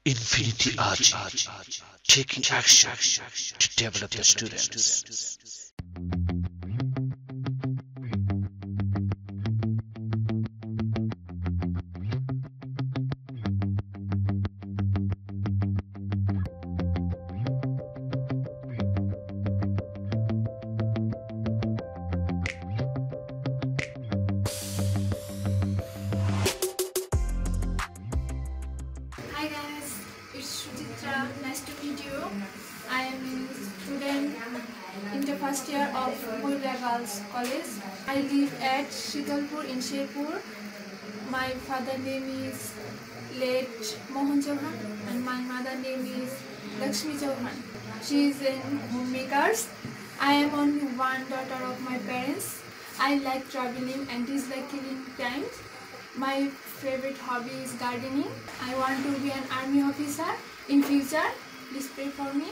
Infinity Ahzee, taking action to develop the students. Hi guys, it's Suchitra. Nice to meet you. I am a student in the first year of Mohila Girls College. I live at Shitalpur in Sherpur. My father name is late Mohan Chauhan and my mother name is Lakshmi Chauhan. She is a homemaker. I am only one daughter of my parents. I like traveling and dislike killing time. My favorite hobby is gardening. I want to be an army officer in future. Please pray for me.